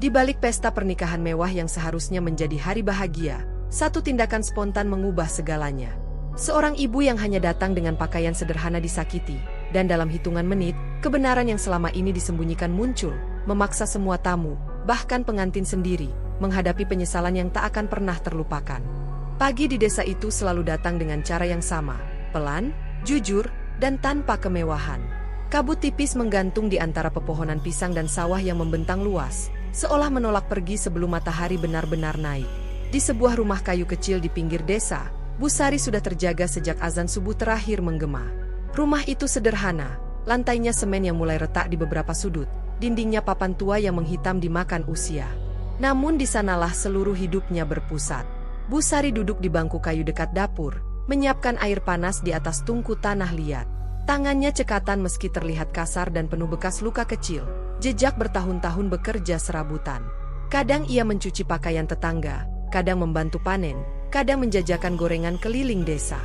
Di balik pesta pernikahan mewah yang seharusnya menjadi hari bahagia, satu tindakan spontan mengubah segalanya. Seorang ibu yang hanya datang dengan pakaian sederhana disakiti, dan dalam hitungan menit, kebenaran yang selama ini disembunyikan muncul, memaksa semua tamu, bahkan pengantin sendiri, menghadapi penyesalan yang tak akan pernah terlupakan. Pagi di desa itu selalu datang dengan cara yang sama, pelan, jujur, dan tanpa kemewahan. Kabut tipis menggantung di antara pepohonan pisang dan sawah yang membentang luas, seolah menolak pergi sebelum matahari benar-benar naik. Di sebuah rumah kayu kecil di pinggir desa, Bu Sari sudah terjaga sejak azan subuh terakhir menggema. Rumah itu sederhana, lantainya semen yang mulai retak di beberapa sudut, dindingnya papan tua yang menghitam dimakan usia. Namun di sanalah seluruh hidupnya berpusat. Bu Sari duduk di bangku kayu dekat dapur, menyiapkan air panas di atas tungku tanah liat. Tangannya cekatan meski terlihat kasar dan penuh bekas luka kecil, jejak bertahun-tahun bekerja serabutan. Kadang ia mencuci pakaian tetangga, kadang membantu panen, kadang menjajakan gorengan keliling desa.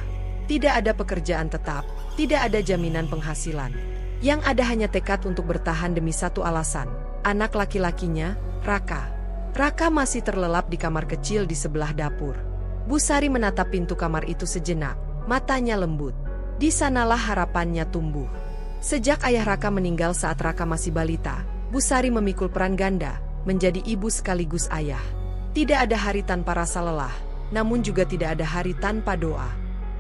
Tidak ada pekerjaan tetap, tidak ada jaminan penghasilan. Yang ada hanya tekad untuk bertahan demi satu alasan, anak laki-lakinya, Raka. Raka masih terlelap di kamar kecil di sebelah dapur. Bu Sari menatap pintu kamar itu sejenak, matanya lembut. Di sanalah harapannya tumbuh. Sejak ayah Raka meninggal saat Raka masih balita, Bu Sari memikul peran ganda, menjadi ibu sekaligus ayah. Tidak ada hari tanpa rasa lelah, namun juga tidak ada hari tanpa doa.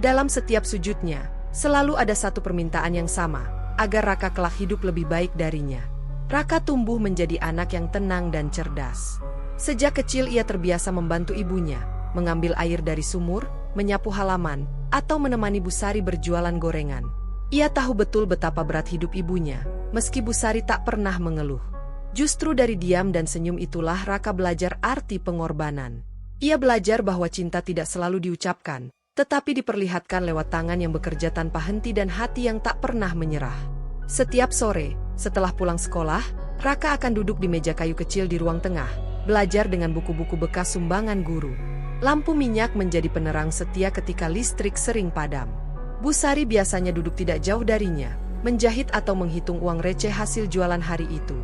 Dalam setiap sujudnya, selalu ada satu permintaan yang sama, agar Raka kelak hidup lebih baik darinya. Raka tumbuh menjadi anak yang tenang dan cerdas. Sejak kecil ia terbiasa membantu ibunya, mengambil air dari sumur, menyapu halaman, atau menemani Bu Sari berjualan gorengan. Ia tahu betul betapa berat hidup ibunya, meski Bu Sari tak pernah mengeluh. Justru dari diam dan senyum itulah Raka belajar arti pengorbanan. Ia belajar bahwa cinta tidak selalu diucapkan, tetapi diperlihatkan lewat tangan yang bekerja tanpa henti dan hati yang tak pernah menyerah. Setiap sore, setelah pulang sekolah, Raka akan duduk di meja kayu kecil di ruang tengah, belajar dengan buku-buku bekas sumbangan guru. Lampu minyak menjadi penerang setia ketika listrik sering padam. Bu Sari biasanya duduk tidak jauh darinya, menjahit atau menghitung uang receh hasil jualan hari itu.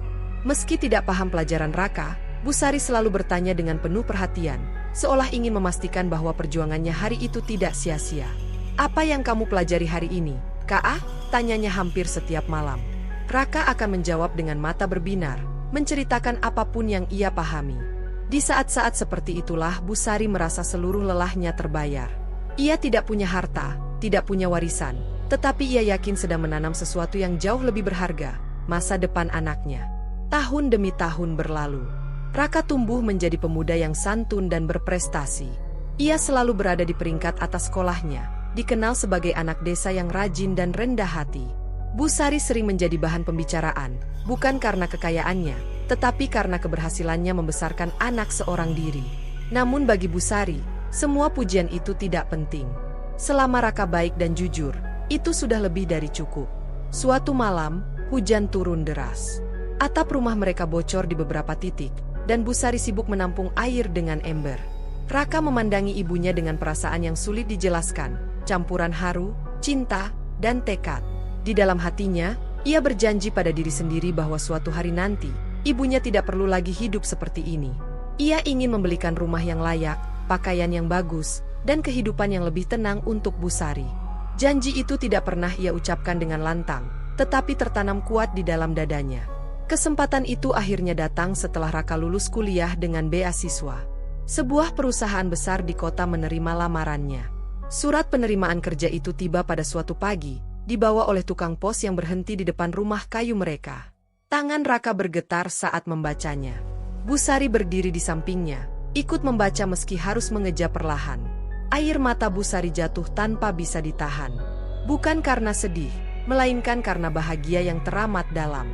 Meski tidak paham pelajaran Raka, Bu Sari selalu bertanya dengan penuh perhatian, seolah ingin memastikan bahwa perjuangannya hari itu tidak sia-sia. "Apa yang kamu pelajari hari ini, Kak?" tanyanya hampir setiap malam. Raka akan menjawab dengan mata berbinar, menceritakan apapun yang ia pahami. Di saat-saat seperti itulah Bu Sari merasa seluruh lelahnya terbayar. Ia tidak punya harta, tidak punya warisan, tetapi ia yakin sedang menanam sesuatu yang jauh lebih berharga, masa depan anaknya. Tahun demi tahun berlalu. Raka tumbuh menjadi pemuda yang santun dan berprestasi. Ia selalu berada di peringkat atas sekolahnya, dikenal sebagai anak desa yang rajin dan rendah hati. Bu Sari sering menjadi bahan pembicaraan, bukan karena kekayaannya, tetapi karena keberhasilannya membesarkan anak seorang diri. Namun bagi Bu Sari, semua pujian itu tidak penting. Selama Raka baik dan jujur, itu sudah lebih dari cukup. Suatu malam, hujan turun deras. Atap rumah mereka bocor di beberapa titik, dan Bu Sari sibuk menampung air dengan ember. Raka memandangi ibunya dengan perasaan yang sulit dijelaskan, campuran haru, cinta, dan tekad. Di dalam hatinya, ia berjanji pada diri sendiri bahwa suatu hari nanti, ibunya tidak perlu lagi hidup seperti ini. Ia ingin membelikan rumah yang layak, pakaian yang bagus, dan kehidupan yang lebih tenang untuk Bu Sari. Janji itu tidak pernah ia ucapkan dengan lantang, tetapi tertanam kuat di dalam dadanya. Kesempatan itu akhirnya datang setelah Raka lulus kuliah dengan beasiswa. Sebuah perusahaan besar di kota menerima lamarannya. Surat penerimaan kerja itu tiba pada suatu pagi, dibawa oleh tukang pos yang berhenti di depan rumah kayu mereka. Tangan Raka bergetar saat membacanya. Bu Sari berdiri di sampingnya, ikut membaca meski harus mengejap perlahan. Air mata Bu Sari jatuh tanpa bisa ditahan. Bukan karena sedih, melainkan karena bahagia yang teramat dalam.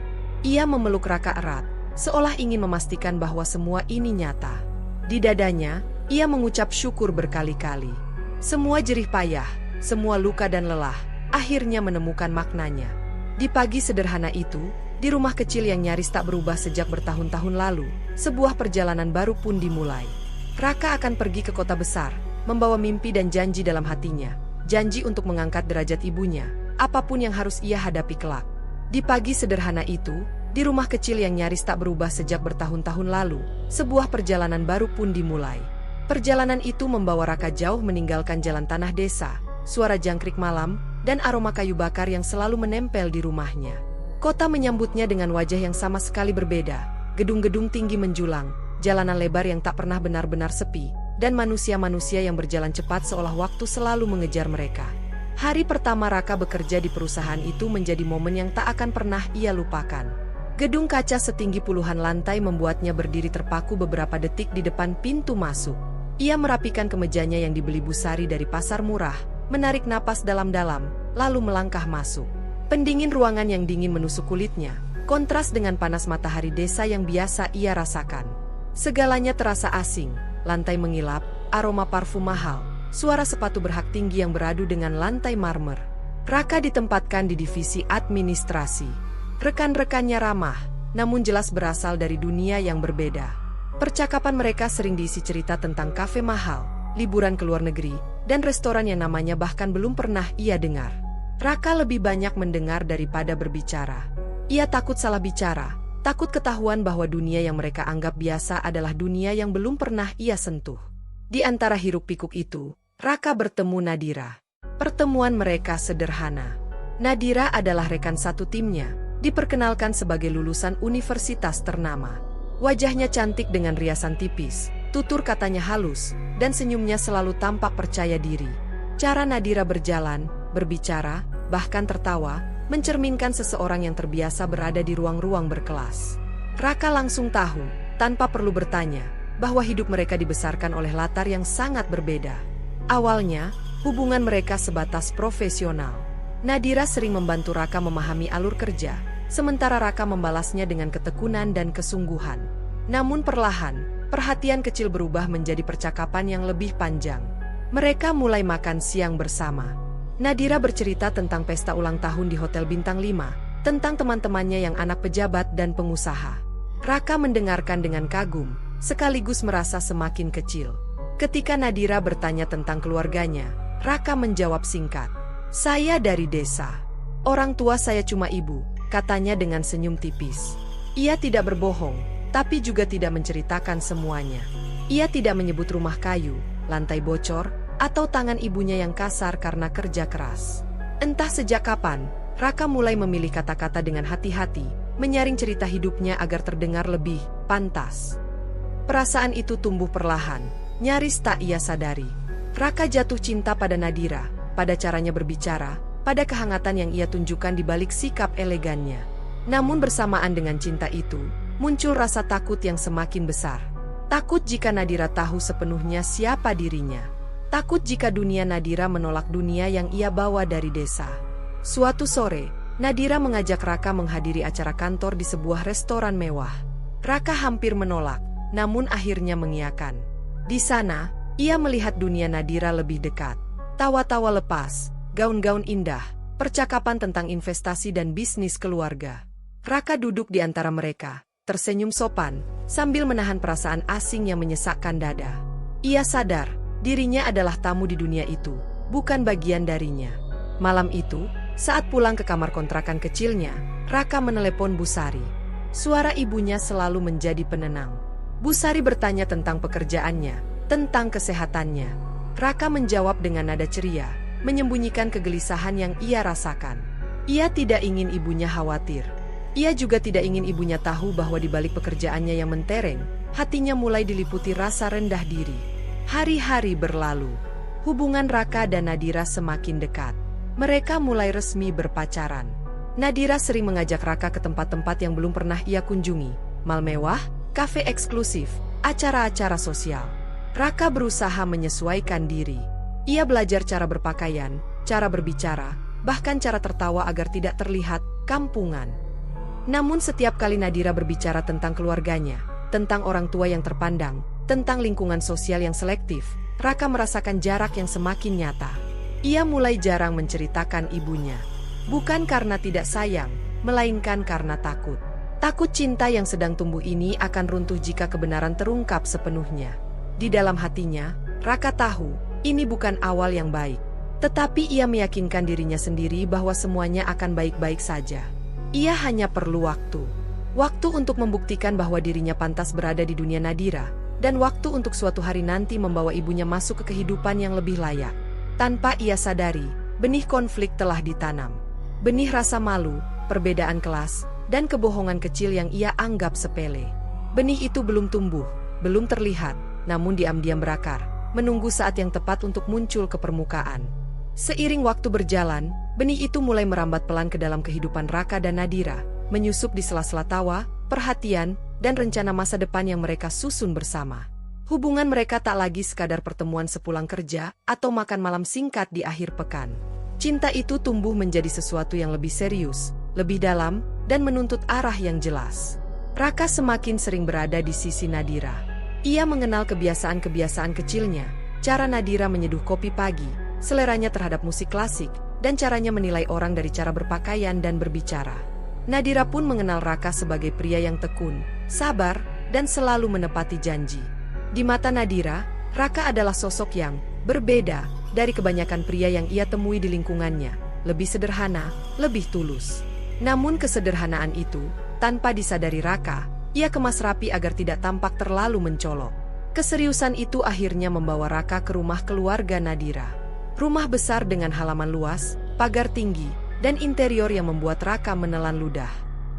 Ia memeluk Raka erat, seolah ingin memastikan bahwa semua ini nyata. Di dadanya, ia mengucap syukur berkali-kali. Semua jerih payah, semua luka dan lelah, akhirnya menemukan maknanya. Di pagi sederhana itu, di rumah kecil yang nyaris tak berubah sejak bertahun-tahun lalu, sebuah perjalanan baru pun dimulai. Raka akan pergi ke kota besar, membawa mimpi dan janji dalam hatinya. Janji untuk mengangkat derajat ibunya, apapun yang harus ia hadapi kelak. Di pagi sederhana itu, Di rumah kecil yang nyaris tak berubah sejak bertahun-tahun lalu, sebuah perjalanan baru pun dimulai. Perjalanan itu membawa Raka jauh meninggalkan jalan tanah desa, suara jangkrik malam, dan aroma kayu bakar yang selalu menempel di rumahnya. Kota menyambutnya dengan wajah yang sama sekali berbeda, gedung-gedung tinggi menjulang, jalanan lebar yang tak pernah benar-benar sepi, dan manusia-manusia yang berjalan cepat seolah waktu selalu mengejar mereka. Hari pertama Raka bekerja di perusahaan itu menjadi momen yang tak akan pernah ia lupakan. Gedung kaca setinggi puluhan lantai membuatnya berdiri terpaku beberapa detik di depan pintu masuk. Ia merapikan kemejanya yang dibeli Busari dari pasar murah, menarik napas dalam-dalam, lalu melangkah masuk. Pendingin ruangan yang dingin menusuk kulitnya, kontras dengan panas matahari desa yang biasa ia rasakan. Segalanya terasa asing, lantai mengilap, aroma parfum mahal, suara sepatu berhak tinggi yang beradu dengan lantai marmer. Raka ditempatkan di divisi administrasi. Rekan-rekannya ramah, namun jelas berasal dari dunia yang berbeda. Percakapan mereka sering diisi cerita tentang kafe mahal, liburan ke luar negeri, dan restoran yang namanya bahkan belum pernah ia dengar. Raka lebih banyak mendengar daripada berbicara. Ia takut salah bicara, takut ketahuan bahwa dunia yang mereka anggap biasa adalah dunia yang belum pernah ia sentuh. Di antara hiruk-pikuk itu, Raka bertemu Nadira. Pertemuan mereka sederhana. Nadira adalah rekan satu timnya, diperkenalkan sebagai lulusan universitas ternama. Wajahnya cantik dengan riasan tipis, tutur katanya halus, dan senyumnya selalu tampak percaya diri. Cara Nadira berjalan, berbicara, bahkan tertawa, mencerminkan seseorang yang terbiasa berada di ruang-ruang berkelas. Raka langsung tahu, tanpa perlu bertanya, bahwa hidup mereka dibesarkan oleh latar yang sangat berbeda. Awalnya, hubungan mereka sebatas profesional. Nadira sering membantu Raka memahami alur kerja, sementara Raka membalasnya dengan ketekunan dan kesungguhan. Namun perlahan, perhatian kecil berubah menjadi percakapan yang lebih panjang. Mereka mulai makan siang bersama. Nadira bercerita tentang pesta ulang tahun di Hotel Bintang 5, tentang teman-temannya yang anak pejabat dan pengusaha. Raka mendengarkan dengan kagum, sekaligus merasa semakin kecil. Ketika Nadira bertanya tentang keluarganya, Raka menjawab singkat, "Saya dari desa. Orang tua saya cuma ibu," katanya dengan senyum tipis. Ia tidak berbohong, tapi juga tidak menceritakan semuanya. Ia tidak menyebut rumah kayu, lantai bocor, atau tangan ibunya yang kasar karena kerja keras. Entah sejak kapan, Raka mulai memilih kata-kata dengan hati-hati, menyaring cerita hidupnya agar terdengar lebih pantas. Perasaan itu tumbuh perlahan, nyaris tak ia sadari. Raka jatuh cinta pada Nadira, pada caranya berbicara, pada kehangatan yang ia tunjukkan di balik sikap elegannya. Namun bersamaan dengan cinta itu, muncul rasa takut yang semakin besar. Takut jika Nadira tahu sepenuhnya siapa dirinya. Takut jika dunia Nadira menolak dunia yang ia bawa dari desa. Suatu sore, Nadira mengajak Raka menghadiri acara kantor di sebuah restoran mewah. Raka hampir menolak, namun akhirnya mengiyakan. Di sana, ia melihat dunia Nadira lebih dekat. Tawa-tawa lepas, gaun-gaun indah, percakapan tentang investasi dan bisnis keluarga. Raka duduk di antara mereka, tersenyum sopan, sambil menahan perasaan asing yang menyesakkan dada. Ia sadar, dirinya adalah tamu di dunia itu, bukan bagian darinya. Malam itu, saat pulang ke kamar kontrakan kecilnya, Raka menelepon Busari. Suara ibunya selalu menjadi penenang. Busari bertanya tentang pekerjaannya, tentang kesehatannya. Raka menjawab dengan nada ceria, menyembunyikan kegelisahan yang ia rasakan. Ia tidak ingin ibunya khawatir. Ia juga tidak ingin ibunya tahu bahwa di balik pekerjaannya yang mentereng, hatinya mulai diliputi rasa rendah diri. Hari-hari berlalu. Hubungan Raka dan Nadira semakin dekat. Mereka mulai resmi berpacaran. Nadira sering mengajak Raka ke tempat-tempat yang belum pernah ia kunjungi. Mal mewah, kafe eksklusif, acara-acara sosial. Raka berusaha menyesuaikan diri. Ia belajar cara berpakaian, cara berbicara, bahkan cara tertawa agar tidak terlihat kampungan. Namun setiap kali Nadira berbicara tentang keluarganya, tentang orang tua yang terpandang, tentang lingkungan sosial yang selektif, Raka merasakan jarak yang semakin nyata. Ia mulai jarang menceritakan ibunya. Bukan karena tidak sayang, melainkan karena takut. Takut cinta yang sedang tumbuh ini akan runtuh jika kebenaran terungkap sepenuhnya. Di dalam hatinya, Raka tahu, ini bukan awal yang baik. Tetapi ia meyakinkan dirinya sendiri bahwa semuanya akan baik-baik saja. Ia hanya perlu waktu. Waktu untuk membuktikan bahwa dirinya pantas berada di dunia Nadira, dan waktu untuk suatu hari nanti membawa ibunya masuk ke kehidupan yang lebih layak. Tanpa ia sadari, benih konflik telah ditanam. Benih rasa malu, perbedaan kelas, dan kebohongan kecil yang ia anggap sepele. Benih itu belum tumbuh, belum terlihat, namun diam-diam berakar, menunggu saat yang tepat untuk muncul ke permukaan. Seiring waktu berjalan, benih itu mulai merambat pelan ke dalam kehidupan Raka dan Nadira, menyusup di sela-sela tawa, perhatian, dan rencana masa depan yang mereka susun bersama. Hubungan mereka tak lagi sekadar pertemuan sepulang kerja atau makan malam singkat di akhir pekan. Cinta itu tumbuh menjadi sesuatu yang lebih serius, lebih dalam, dan menuntut arah yang jelas. Raka semakin sering berada di sisi Nadira. Ia mengenal kebiasaan-kebiasaan kecilnya, cara Nadira menyeduh kopi pagi, seleranya terhadap musik klasik, dan caranya menilai orang dari cara berpakaian dan berbicara. Nadira pun mengenal Raka sebagai pria yang tekun, sabar, dan selalu menepati janji. Di mata Nadira, Raka adalah sosok yang berbeda dari kebanyakan pria yang ia temui di lingkungannya, lebih sederhana, lebih tulus. Namun kesederhanaan itu, tanpa disadari Raka, ia kemas rapi agar tidak tampak terlalu mencolok. Keseriusan itu akhirnya membawa Raka ke rumah keluarga Nadira. Rumah besar dengan halaman luas, pagar tinggi, dan interior yang membuat Raka menelan ludah.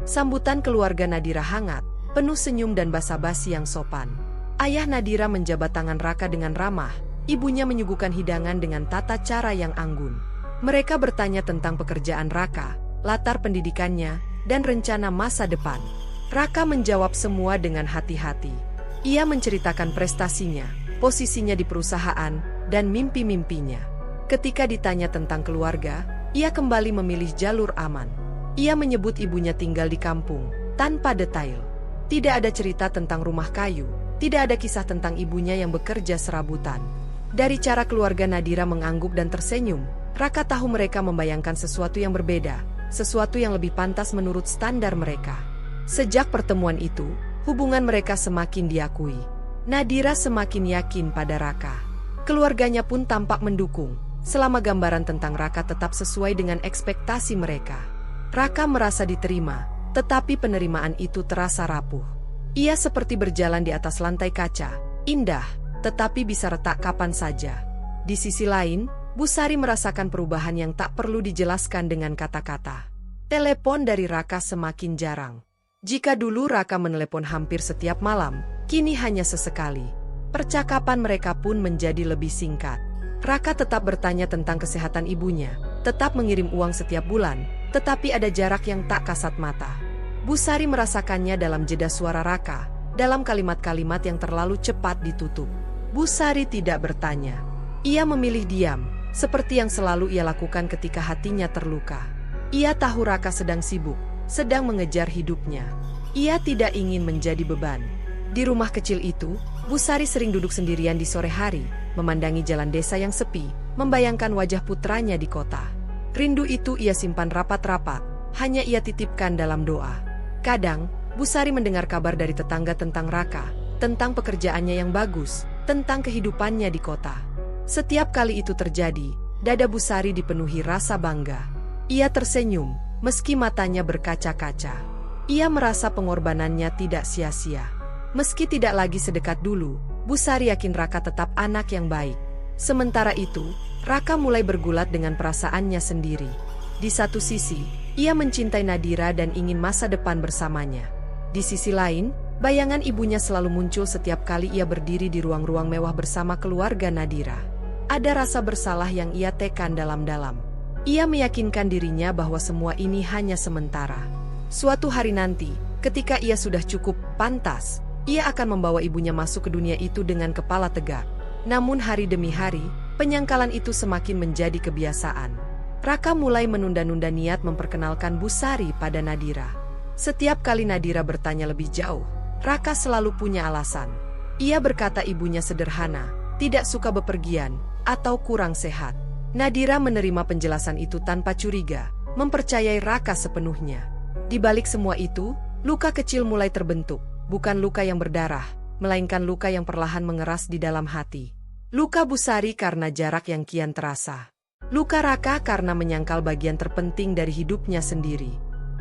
Sambutan keluarga Nadira hangat, penuh senyum dan basa-basi yang sopan. Ayah Nadira menjabat tangan Raka dengan ramah, ibunya menyuguhkan hidangan dengan tata cara yang anggun. Mereka bertanya tentang pekerjaan Raka, latar pendidikannya, dan rencana masa depan. Raka menjawab semua dengan hati-hati. Ia menceritakan prestasinya, posisinya di perusahaan, dan mimpi-mimpinya. Ketika ditanya tentang keluarga, ia kembali memilih jalur aman. Ia menyebut ibunya tinggal di kampung, tanpa detail. Tidak ada cerita tentang rumah kayu, tidak ada kisah tentang ibunya yang bekerja serabutan. Dari cara keluarga Nadira mengangguk dan tersenyum, Raka tahu mereka membayangkan sesuatu yang berbeda, sesuatu yang lebih pantas menurut standar mereka. Sejak pertemuan itu, hubungan mereka semakin diakui. Nadira semakin yakin pada Raka. Keluarganya pun tampak mendukung, selama gambaran tentang Raka tetap sesuai dengan ekspektasi mereka. Raka merasa diterima, tetapi penerimaan itu terasa rapuh. Ia seperti berjalan di atas lantai kaca, indah, tetapi bisa retak kapan saja. Di sisi lain, Bu Sari merasakan perubahan yang tak perlu dijelaskan dengan kata-kata. Telepon dari Raka semakin jarang. Jika dulu Raka menelepon hampir setiap malam, kini hanya sesekali. Percakapan mereka pun menjadi lebih singkat. Raka tetap bertanya tentang kesehatan ibunya, tetap mengirim uang setiap bulan, tetapi ada jarak yang tak kasat mata. Bu Sari merasakannya dalam jeda suara Raka, dalam kalimat-kalimat yang terlalu cepat ditutup. Bu Sari tidak bertanya. Ia memilih diam, seperti yang selalu ia lakukan ketika hatinya terluka. Ia tahu Raka sedang sibuk, sedang mengejar hidupnya. Ia tidak ingin menjadi beban. Di rumah kecil itu, Bu Sari sering duduk sendirian di sore hari, memandangi jalan desa yang sepi, membayangkan wajah putranya di kota. Rindu itu ia simpan rapat-rapat, hanya ia titipkan dalam doa. Kadang, Bu Sari mendengar kabar dari tetangga tentang Raka, tentang pekerjaannya yang bagus, tentang kehidupannya di kota. Setiap kali itu terjadi, dada Bu Sari dipenuhi rasa bangga. Ia tersenyum, meski matanya berkaca-kaca. Ia merasa pengorbanannya tidak sia-sia. Meski tidak lagi sedekat dulu, Bu Sari yakin Raka tetap anak yang baik. Sementara itu, Raka mulai bergulat dengan perasaannya sendiri. Di satu sisi, ia mencintai Nadira dan ingin masa depan bersamanya. Di sisi lain, bayangan ibunya selalu muncul setiap kali ia berdiri di ruang-ruang mewah bersama keluarga Nadira. Ada rasa bersalah yang ia tekan dalam-dalam. Ia meyakinkan dirinya bahwa semua ini hanya sementara. Suatu hari nanti, ketika ia sudah cukup pantas, ia akan membawa ibunya masuk ke dunia itu dengan kepala tegak. Namun hari demi hari, penyangkalan itu semakin menjadi kebiasaan. Raka mulai menunda-nunda niat memperkenalkan Bu Sari pada Nadira. Setiap kali Nadira bertanya lebih jauh, Raka selalu punya alasan. Ia berkata ibunya sederhana, tidak suka bepergian, atau kurang sehat. Nadira menerima penjelasan itu tanpa curiga, mempercayai Raka sepenuhnya. Di balik semua itu, luka kecil mulai terbentuk. Bukan luka yang berdarah, melainkan luka yang perlahan mengeras di dalam hati. Luka Bu Sari karena jarak yang kian terasa. Luka Raka karena menyangkal bagian terpenting dari hidupnya sendiri.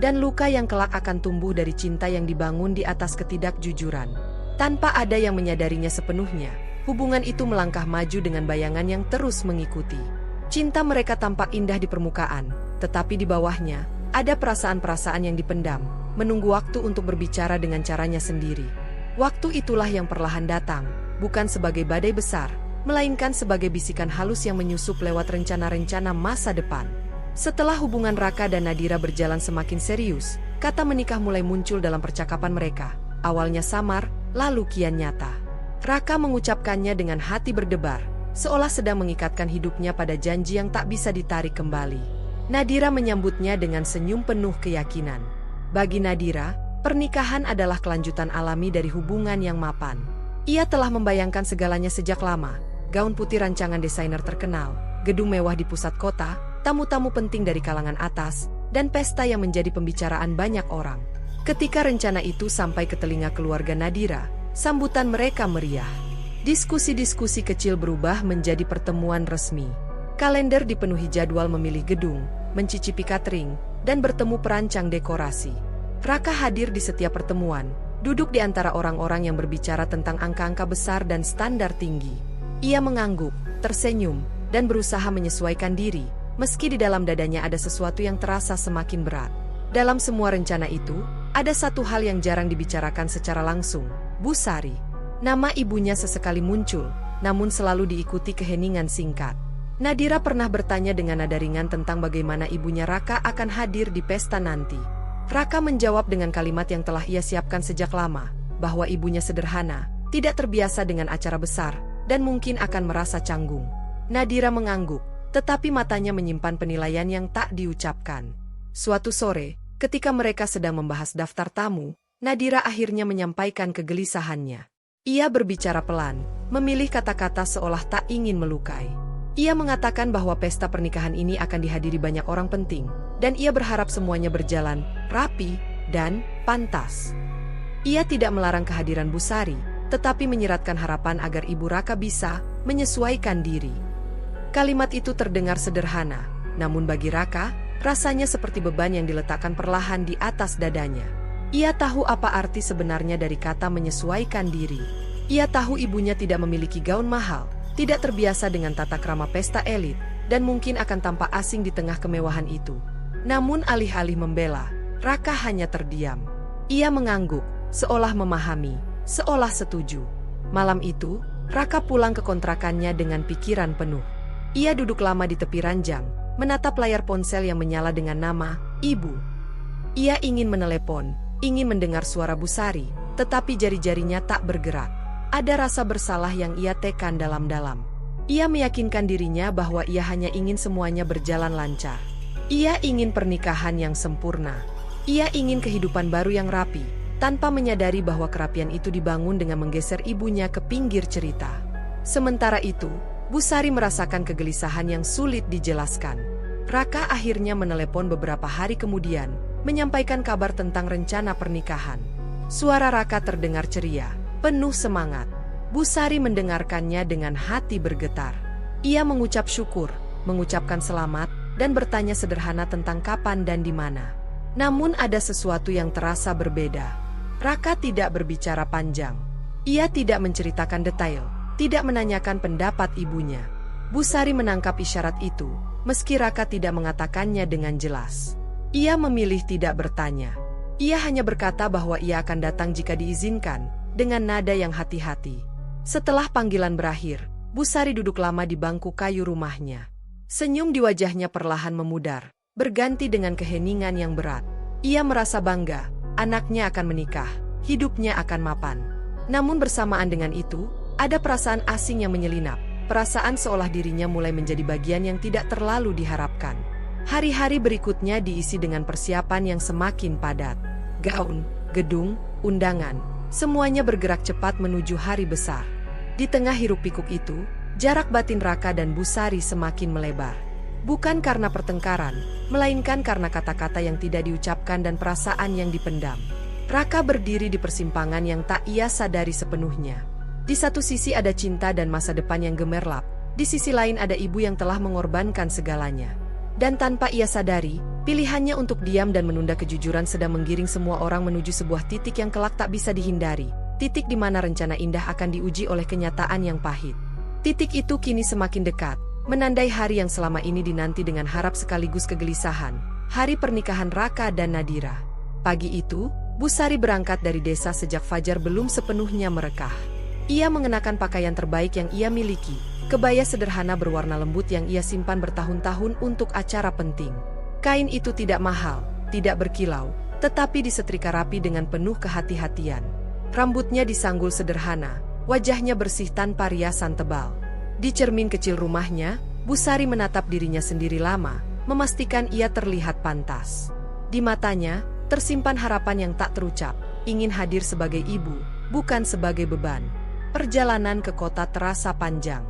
dan luka yang kelak akan tumbuh dari cinta yang dibangun di atas ketidakjujuran. Tanpa ada yang menyadarinya sepenuhnya, hubungan itu melangkah maju dengan bayangan yang terus mengikuti. Cinta mereka tampak indah di permukaan, tetapi di bawahnya, ada perasaan-perasaan yang dipendam, menunggu waktu untuk berbicara dengan caranya sendiri. Waktu itulah yang perlahan datang, bukan sebagai badai besar, melainkan sebagai bisikan halus yang menyusup lewat rencana-rencana masa depan. Setelah hubungan Raka dan Nadira berjalan semakin serius, kata menikah mulai muncul dalam percakapan mereka. Awalnya samar, lalu kian nyata. Raka mengucapkannya dengan hati berdebar, seolah sedang mengikatkan hidupnya pada janji yang tak bisa ditarik kembali. Nadira menyambutnya dengan senyum penuh keyakinan. Bagi Nadira, pernikahan adalah kelanjutan alami dari hubungan yang mapan. Ia telah membayangkan segalanya sejak lama, gaun putih rancangan desainer terkenal, gedung mewah di pusat kota, tamu-tamu penting dari kalangan atas, dan pesta yang menjadi pembicaraan banyak orang. Ketika rencana itu sampai ke telinga keluarga Nadira, sambutan mereka meriah. Diskusi-diskusi kecil berubah menjadi pertemuan resmi. Kalender dipenuhi jadwal memilih gedung, mencicipi catering, dan bertemu perancang dekorasi. Raka hadir di setiap pertemuan, duduk di antara orang-orang yang berbicara tentang angka-angka besar dan standar tinggi. Ia mengangguk, tersenyum, dan berusaha menyesuaikan diri, meski di dalam dadanya ada sesuatu yang terasa semakin berat. Dalam semua rencana itu, ada satu hal yang jarang dibicarakan secara langsung, Busari. Nama ibunya sesekali muncul, namun selalu diikuti keheningan singkat. Nadira pernah bertanya dengan nada ringan tentang bagaimana ibunya Raka akan hadir di pesta nanti. Raka menjawab dengan kalimat yang telah ia siapkan sejak lama, bahwa ibunya sederhana, tidak terbiasa dengan acara besar, dan mungkin akan merasa canggung. Nadira mengangguk, tetapi matanya menyimpan penilaian yang tak diucapkan. Suatu sore, ketika mereka sedang membahas daftar tamu, Nadira akhirnya menyampaikan kegelisahannya. Ia berbicara pelan, memilih kata-kata seolah tak ingin melukai. Ia mengatakan bahwa pesta pernikahan ini akan dihadiri banyak orang penting, dan ia berharap semuanya berjalan rapi dan pantas. Ia tidak melarang kehadiran Busari, tetapi menyiratkan harapan agar Ibu Raka bisa menyesuaikan diri. Kalimat itu terdengar sederhana, namun bagi Raka, rasanya seperti beban yang diletakkan perlahan di atas dadanya. Ia tahu apa arti sebenarnya dari kata menyesuaikan diri. Ia tahu ibunya tidak memiliki gaun mahal, tidak terbiasa dengan tata krama pesta elit, dan mungkin akan tampak asing di tengah kemewahan itu. Namun alih-alih membela, Raka hanya terdiam. Ia mengangguk, seolah memahami, seolah setuju. Malam itu, Raka pulang ke kontrakannya dengan pikiran penuh. Ia duduk lama di tepi ranjang, menatap layar ponsel yang menyala dengan nama Ibu. Ia ingin menelepon, ingin mendengar suara Busari, tetapi jari-jarinya tak bergerak. Ada rasa bersalah yang ia tekan dalam-dalam. Ia meyakinkan dirinya bahwa ia hanya ingin semuanya berjalan lancar. Ia ingin pernikahan yang sempurna. Ia ingin kehidupan baru yang rapi, tanpa menyadari bahwa kerapian itu dibangun dengan menggeser ibunya ke pinggir cerita. Sementara itu, Busari merasakan kegelisahan yang sulit dijelaskan. Raka akhirnya menelepon beberapa hari kemudian, menyampaikan kabar tentang rencana pernikahan. Suara Raka terdengar ceria, penuh semangat. Busari mendengarkannya dengan hati bergetar. Ia mengucap syukur, mengucapkan selamat, dan bertanya sederhana tentang kapan dan di mana. Namun ada sesuatu yang terasa berbeda. Raka tidak berbicara panjang. Ia tidak menceritakan detail, tidak menanyakan pendapat ibunya. Busari menangkap isyarat itu, meski Raka tidak mengatakannya dengan jelas. Ia memilih tidak bertanya. Ia hanya berkata bahwa ia akan datang jika diizinkan, dengan nada yang hati-hati. Setelah panggilan berakhir, Busari duduk lama di bangku kayu rumahnya. Senyum di wajahnya perlahan memudar, berganti dengan keheningan yang berat. Ia merasa bangga, anaknya akan menikah, hidupnya akan mapan. Namun bersamaan dengan itu, ada perasaan asing yang menyelinap, perasaan seolah dirinya mulai menjadi bagian yang tidak terlalu diharapkan. Hari-hari berikutnya diisi dengan persiapan yang semakin padat. Gaun, gedung, undangan, semuanya bergerak cepat menuju hari besar. Di tengah hiruk-pikuk itu, jarak batin Raka dan Busari semakin melebar. Bukan karena pertengkaran, melainkan karena kata-kata yang tidak diucapkan dan perasaan yang dipendam. Raka berdiri di persimpangan yang tak ia sadari sepenuhnya. Di satu sisi ada cinta dan masa depan yang gemerlap, di sisi lain ada ibu yang telah mengorbankan segalanya. Dan tanpa ia sadari, Pilihannya untuk diam dan menunda kejujuran sedang menggiring semua orang menuju sebuah titik yang kelak tak bisa dihindari, titik di mana rencana indah akan diuji oleh kenyataan yang pahit. Titik itu kini semakin dekat, menandai hari yang selama ini dinanti dengan harap sekaligus kegelisahan, hari pernikahan Raka dan Nadira. Pagi itu, Busari berangkat dari desa sejak fajar belum sepenuhnya merekah. Ia mengenakan pakaian terbaik yang ia miliki, kebaya sederhana berwarna lembut yang ia simpan bertahun-tahun untuk acara penting. Kain itu tidak mahal, tidak berkilau, tetapi disetrika rapi dengan penuh kehati-hatian. Rambutnya disanggul sederhana, wajahnya bersih tanpa riasan tebal. Di cermin kecil rumahnya, Busari menatap dirinya sendiri lama, memastikan ia terlihat pantas. Di matanya, tersimpan harapan yang tak terucap, ingin hadir sebagai ibu, bukan sebagai beban. Perjalanan ke kota terasa panjang.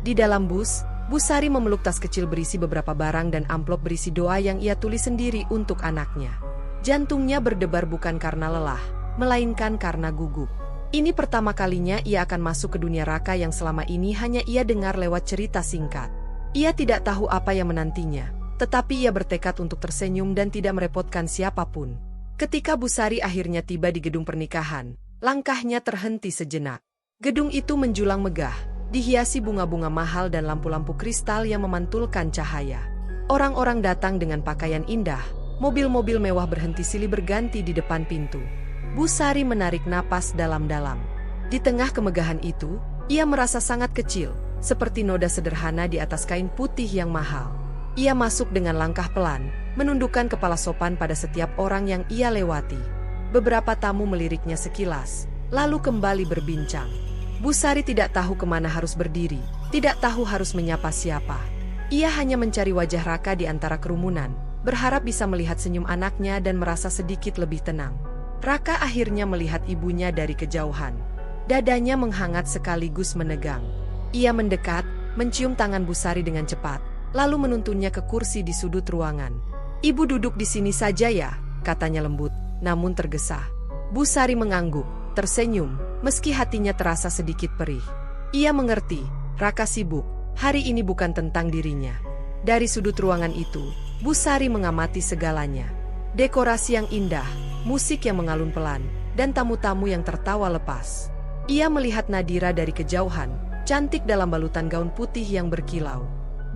Di dalam bus, Busari memeluk tas kecil berisi beberapa barang dan amplop berisi doa yang ia tulis sendiri untuk anaknya. Jantungnya berdebar bukan karena lelah, melainkan karena gugup. Ini pertama kalinya ia akan masuk ke dunia Raka yang selama ini hanya ia dengar lewat cerita singkat. Ia tidak tahu apa yang menantinya, tetapi ia bertekad untuk tersenyum dan tidak merepotkan siapapun. Ketika Busari akhirnya tiba di gedung pernikahan, langkahnya terhenti sejenak. Gedung itu menjulang megah, dihiasi bunga-bunga mahal dan lampu-lampu kristal yang memantulkan cahaya. Orang-orang datang dengan pakaian indah, mobil-mobil mewah berhenti silih berganti di depan pintu. Busari menarik napas dalam-dalam. Di tengah kemegahan itu, ia merasa sangat kecil, seperti noda sederhana di atas kain putih yang mahal. Ia masuk dengan langkah pelan, menundukkan kepala sopan pada setiap orang yang ia lewati. Beberapa tamu meliriknya sekilas, lalu kembali berbincang. Busari tidak tahu kemana harus berdiri, tidak tahu harus menyapa siapa. Ia hanya mencari wajah Raka di antara kerumunan, berharap bisa melihat senyum anaknya dan merasa sedikit lebih tenang. Raka akhirnya melihat ibunya dari kejauhan. Dadanya menghangat sekaligus menegang. Ia mendekat, mencium tangan Busari dengan cepat, lalu menuntunnya ke kursi di sudut ruangan. "Ibu duduk di sini saja ya," katanya lembut, namun tergesa. Busari mengangguk, tersenyum, meski hatinya terasa sedikit perih. Ia mengerti, Raka sibuk, hari ini bukan tentang dirinya. Dari sudut ruangan itu, Busari mengamati segalanya. Dekorasi yang indah, musik yang mengalun pelan, dan tamu-tamu yang tertawa lepas. Ia melihat Nadira dari kejauhan, cantik dalam balutan gaun putih yang berkilau.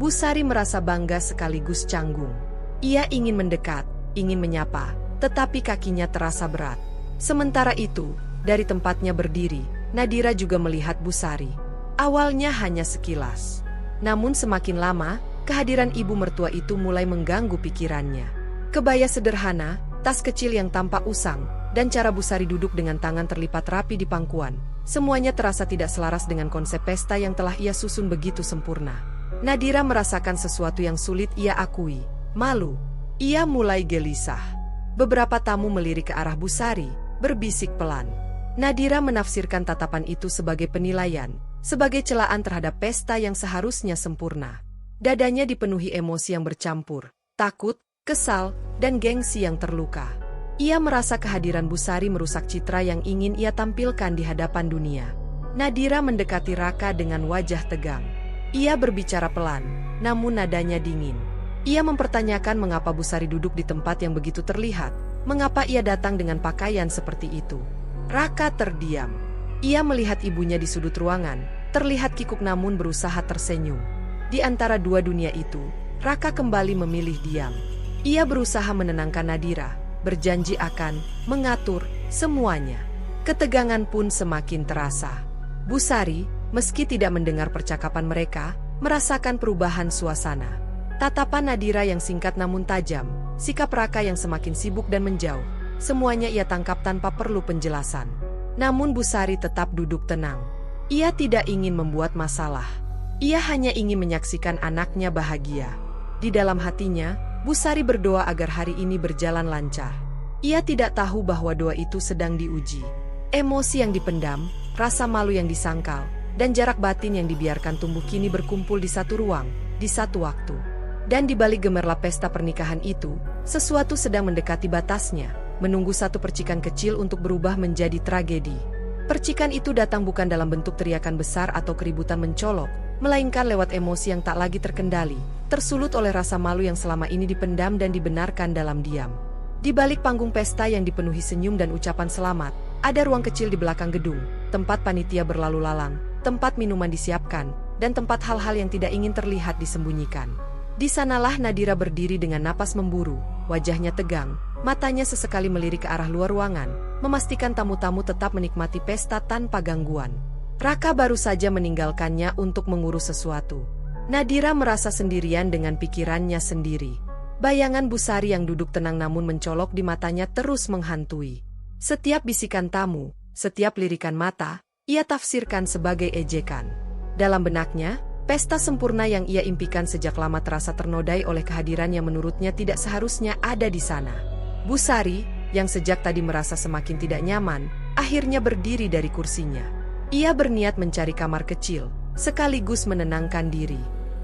Busari merasa bangga sekaligus canggung. Ia ingin mendekat, ingin menyapa, tetapi kakinya terasa berat. Sementara itu, dari tempatnya berdiri, Nadira juga melihat Busari. Awalnya hanya sekilas. Namun semakin lama, kehadiran ibu mertua itu mulai mengganggu pikirannya. Kebaya sederhana, tas kecil yang tampak usang, dan cara Busari duduk dengan tangan terlipat rapi di pangkuan. Semuanya terasa tidak selaras dengan konsep pesta yang telah ia susun begitu sempurna. Nadira merasakan sesuatu yang sulit ia akui, malu. Ia mulai gelisah. Beberapa tamu melirik ke arah Busari, berbisik pelan. Nadira menafsirkan tatapan itu sebagai penilaian, sebagai celaan terhadap pesta yang seharusnya sempurna. Dadanya dipenuhi emosi yang bercampur, takut, kesal, dan gengsi yang terluka. Ia merasa kehadiran Busari merusak citra yang ingin ia tampilkan di hadapan dunia. Nadira mendekati Raka dengan wajah tegang. Ia berbicara pelan, namun nadanya dingin. Ia mempertanyakan mengapa Busari duduk di tempat yang begitu terlihat, mengapa ia datang dengan pakaian seperti itu. Raka terdiam. Ia melihat ibunya di sudut ruangan, terlihat kikuk namun berusaha tersenyum. Di antara dua dunia itu, Raka kembali memilih diam. Ia berusaha menenangkan Nadira, berjanji akan mengatur semuanya. Ketegangan pun semakin terasa. Busari, meski tidak mendengar percakapan mereka, merasakan perubahan suasana. Tatapan Nadira yang singkat namun tajam, sikap Raka yang semakin sibuk dan menjauh, semuanya ia tangkap tanpa perlu penjelasan. Namun Busari tetap duduk tenang. Ia tidak ingin membuat masalah. Ia hanya ingin menyaksikan anaknya bahagia. Di dalam hatinya, Busari berdoa agar hari ini berjalan lancar. Ia tidak tahu bahwa doa itu sedang diuji. Emosi yang dipendam, rasa malu yang disangkal, dan jarak batin yang dibiarkan tumbuh kini berkumpul di satu ruang, di satu waktu. Dan di balik gemerlap pesta pernikahan itu, sesuatu sedang mendekati batasnya, menunggu satu percikan kecil untuk berubah menjadi tragedi. Percikan itu datang bukan dalam bentuk teriakan besar atau keributan mencolok, melainkan lewat emosi yang tak lagi terkendali, tersulut oleh rasa malu yang selama ini dipendam dan dibenarkan dalam diam. Di balik panggung pesta yang dipenuhi senyum dan ucapan selamat, ada ruang kecil di belakang gedung, tempat panitia berlalu lalang, tempat minuman disiapkan, dan tempat hal-hal yang tidak ingin terlihat disembunyikan. Di sanalah Nadira berdiri dengan napas memburu, wajahnya tegang, matanya sesekali melirik ke arah luar ruangan, memastikan tamu-tamu tetap menikmati pesta tanpa gangguan. Raka baru saja meninggalkannya untuk mengurus sesuatu. Nadira merasa sendirian dengan pikirannya sendiri. Bayangan Busari yang duduk tenang namun mencolok di matanya terus menghantui. Setiap bisikan tamu, setiap lirikan mata, ia tafsirkan sebagai ejekan. Dalam benaknya, pesta sempurna yang ia impikan sejak lama terasa ternodai oleh kehadiran yang menurutnya tidak seharusnya ada di sana. Busari, yang sejak tadi merasa semakin tidak nyaman, akhirnya berdiri dari kursinya. Ia berniat mencari kamar kecil, sekaligus menenangkan diri.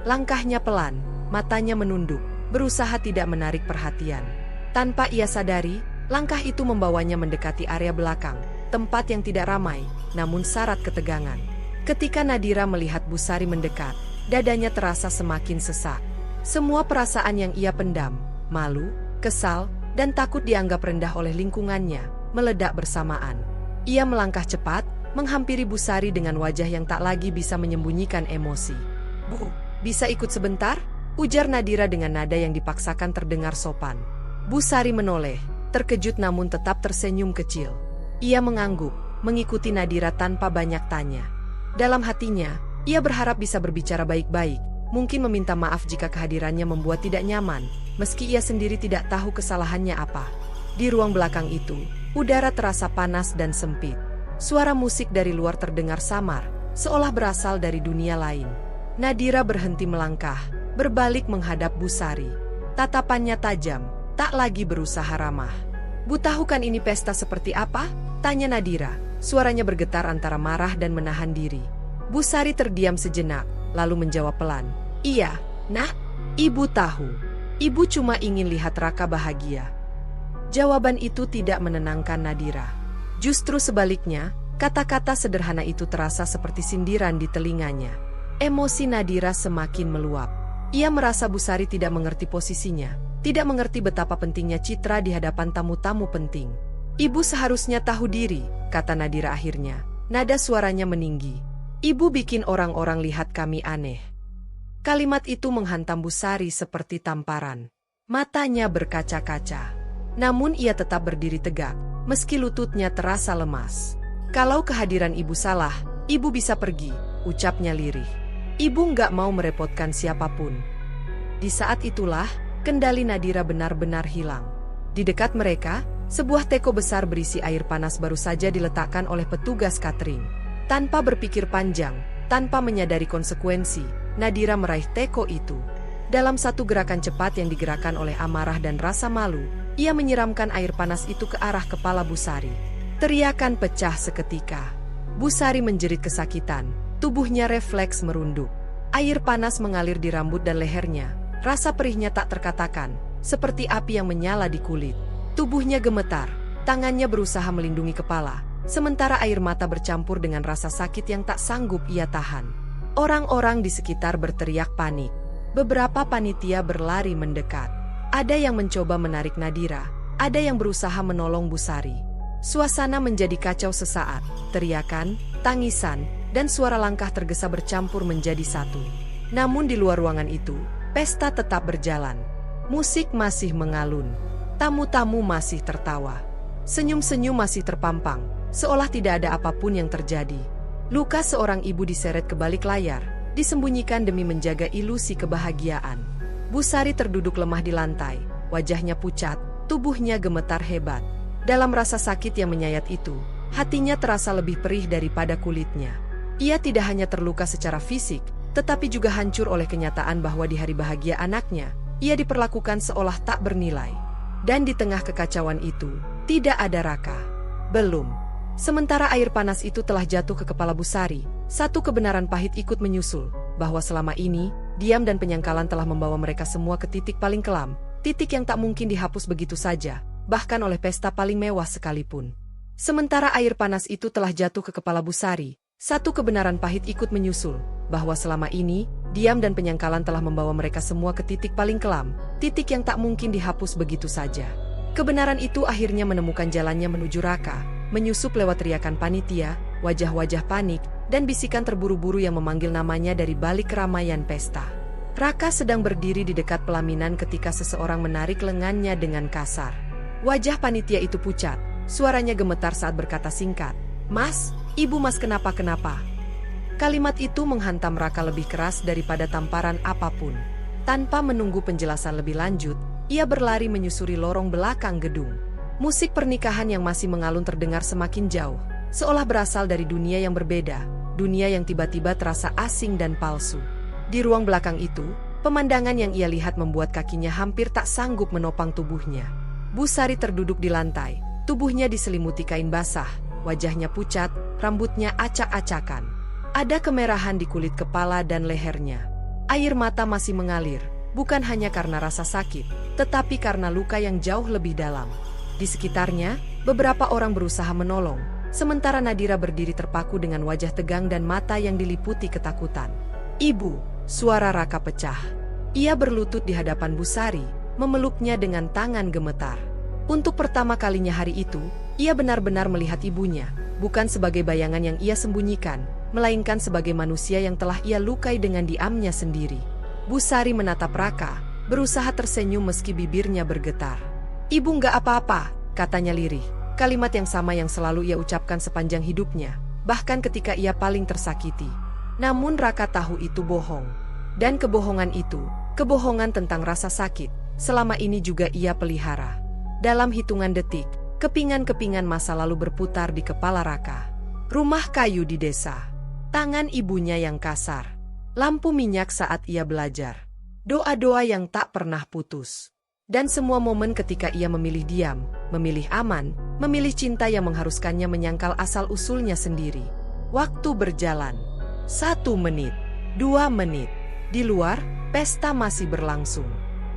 Langkahnya pelan, matanya menunduk, berusaha tidak menarik perhatian. Tanpa ia sadari, langkah itu membawanya mendekati area belakang, tempat yang tidak ramai, namun syarat ketegangan. Ketika Nadira melihat Busari mendekat, dadanya terasa semakin sesak. Semua perasaan yang ia pendam, malu, kesal, dan takut dianggap rendah oleh lingkungannya, meledak bersamaan. Ia melangkah cepat, menghampiri Busari dengan wajah yang tak lagi bisa menyembunyikan emosi. "Bu, bisa ikut sebentar?" ujar Nadira dengan nada yang dipaksakan terdengar sopan. Busari menoleh, terkejut namun tetap tersenyum kecil. Ia mengangguk, mengikuti Nadira tanpa banyak tanya. Dalam hatinya, ia berharap bisa berbicara baik-baik, mungkin meminta maaf jika kehadirannya membuat tidak nyaman, meski ia sendiri tidak tahu kesalahannya apa. Di ruang belakang itu, udara terasa panas dan sempit. Suara musik dari luar terdengar samar, seolah berasal dari dunia lain. Nadira berhenti melangkah, berbalik menghadap Busari. Tatapannya tajam, tak lagi berusaha ramah. "Bu, tahu kan ini pesta seperti apa?" tanya Nadira. Suaranya bergetar antara marah dan menahan diri. Busari terdiam sejenak, lalu menjawab pelan, "Iya, Nak, Ibu tahu. Ibu cuma ingin lihat Raka bahagia." Jawaban itu tidak menenangkan Nadira. Justru sebaliknya, kata-kata sederhana itu terasa seperti sindiran di telinganya. Emosi Nadira semakin meluap. Ia merasa Busari tidak mengerti posisinya, tidak mengerti betapa pentingnya citra di hadapan tamu-tamu penting. "Ibu seharusnya tahu diri," kata Nadira akhirnya. Nada suaranya meninggi. "Ibu bikin orang-orang lihat kami aneh." Kalimat itu menghantam Busari seperti tamparan. Matanya berkaca-kaca. Namun ia tetap berdiri tegak, meski lututnya terasa lemas. "Kalau kehadiran ibu salah, ibu bisa pergi," ucapnya lirih. "Ibu nggak mau merepotkan siapapun." Di saat itulah, kendali Nadira benar-benar hilang. Di dekat mereka, sebuah teko besar berisi air panas baru saja diletakkan oleh petugas catering. Tanpa berpikir panjang, tanpa menyadari konsekuensi, Nadira meraih teko itu. Dalam satu gerakan cepat yang digerakkan oleh amarah dan rasa malu, ia menyiramkan air panas itu ke arah kepala Busari. Teriakan pecah seketika. Busari menjerit kesakitan, tubuhnya refleks merunduk. Air panas mengalir di rambut dan lehernya, rasa perihnya tak terkatakan, seperti api yang menyala di kulit. Tubuhnya gemetar, tangannya berusaha melindungi kepala, sementara air mata bercampur dengan rasa sakit yang tak sanggup ia tahan. Orang-orang di sekitar berteriak panik. Beberapa panitia berlari mendekat. Ada yang mencoba menarik Nadira, ada yang berusaha menolong Busari. Suasana menjadi kacau sesaat, teriakan, tangisan, dan suara langkah tergesa bercampur menjadi satu. Namun di luar ruangan itu, pesta tetap berjalan. Musik masih mengalun. Tamu-tamu masih tertawa. Senyum-senyum masih terpampang, seolah tidak ada apapun yang terjadi. Luka seorang ibu diseret ke balik layar, disembunyikan demi menjaga ilusi kebahagiaan. Busari terduduk lemah di lantai, wajahnya pucat, tubuhnya gemetar hebat. Dalam rasa sakit yang menyayat itu, hatinya terasa lebih perih daripada kulitnya. Ia tidak hanya terluka secara fisik, tetapi juga hancur oleh kenyataan bahwa di hari bahagia anaknya, ia diperlakukan seolah tak bernilai. Dan di tengah kekacauan itu, tidak ada Raka. Belum. Sementara air panas itu telah jatuh ke kepala Busari, satu kebenaran pahit ikut menyusul, bahwa selama ini, diam dan penyangkalan telah membawa mereka semua ke titik paling kelam, titik yang tak mungkin dihapus begitu saja, bahkan oleh pesta paling mewah sekalipun. Sementara air panas itu telah jatuh ke kepala Busari, satu kebenaran pahit ikut menyusul, bahwa selama ini, diam dan penyangkalan telah membawa mereka semua ke titik paling kelam, titik yang tak mungkin dihapus begitu saja. Kebenaran itu akhirnya menemukan jalannya menuju Raka, menyusup lewat teriakan panitia, wajah-wajah panik, dan bisikan terburu-buru yang memanggil namanya dari balik keramaian pesta. Raka sedang berdiri di dekat pelaminan ketika seseorang menarik lengannya dengan kasar. Wajah panitia itu pucat, suaranya gemetar saat berkata singkat, "Mas, Ibu Mas kenapa-kenapa?" Kalimat itu menghantam Raka lebih keras daripada tamparan apapun. Tanpa menunggu penjelasan lebih lanjut, ia berlari menyusuri lorong belakang gedung. Musik pernikahan yang masih mengalun terdengar semakin jauh, seolah berasal dari dunia yang berbeda, dunia yang tiba-tiba terasa asing dan palsu. Di ruang belakang itu, pemandangan yang ia lihat membuat kakinya hampir tak sanggup menopang tubuhnya. Bu Sari terduduk di lantai, tubuhnya diselimuti kain basah, wajahnya pucat, rambutnya acak-acakan. Ada kemerahan di kulit kepala dan lehernya. Air mata masih mengalir, bukan hanya karena rasa sakit, tetapi karena luka yang jauh lebih dalam. Di sekitarnya, beberapa orang berusaha menolong, sementara Nadira berdiri terpaku dengan wajah tegang dan mata yang diliputi ketakutan. "Ibu," suara Raka pecah. Ia berlutut di hadapan Bu Sari, memeluknya dengan tangan gemetar. Untuk pertama kalinya hari itu, ia benar-benar melihat ibunya, bukan sebagai bayangan yang ia sembunyikan, melainkan sebagai manusia yang telah ia lukai dengan diamnya sendiri. Bu Sari menatap Raka, berusaha tersenyum meski bibirnya bergetar. "Ibu nggak apa-apa," katanya lirih. Kalimat yang sama yang selalu ia ucapkan sepanjang hidupnya, bahkan ketika ia paling tersakiti. Namun Raka tahu itu bohong. Dan kebohongan itu, kebohongan tentang rasa sakit, selama ini juga ia pelihara. Dalam hitungan detik, kepingan-kepingan masa lalu berputar di kepala Raka. Rumah kayu di desa. Tangan ibunya yang kasar. Lampu minyak saat ia belajar. Doa-doa yang tak pernah putus. Dan semua momen ketika ia memilih diam, memilih aman, memilih cinta yang mengharuskannya menyangkal asal-usulnya sendiri. Waktu berjalan. 1 menit, 2 menit. Di luar, pesta masih berlangsung.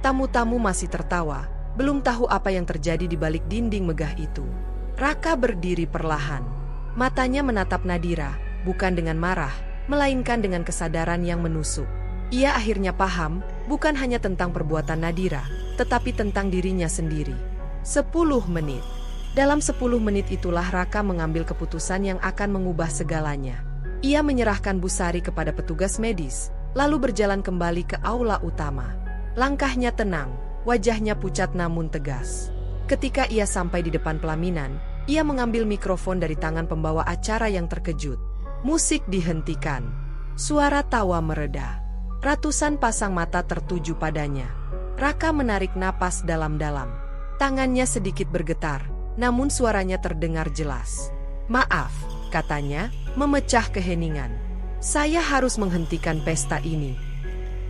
Tamu-tamu masih tertawa, belum tahu apa yang terjadi di balik dinding megah itu. Raka berdiri perlahan. Matanya menatap Nadira, bukan dengan marah, melainkan dengan kesadaran yang menusuk. Ia akhirnya paham, bukan hanya tentang perbuatan Nadira, tetapi tentang dirinya sendiri. 10 menit. Dalam 10 menit itulah Raka mengambil keputusan yang akan mengubah segalanya. Ia menyerahkan Bu Sari kepada petugas medis, lalu berjalan kembali ke aula utama. Langkahnya tenang, wajahnya pucat namun tegas. Ketika ia sampai di depan pelaminan, ia mengambil mikrofon dari tangan pembawa acara yang terkejut. Musik dihentikan. Suara tawa mereda. Ratusan pasang mata tertuju padanya. Raka menarik napas dalam-dalam. Tangannya sedikit bergetar, namun suaranya terdengar jelas. "Maaf," katanya, memecah keheningan. "Saya harus menghentikan pesta ini."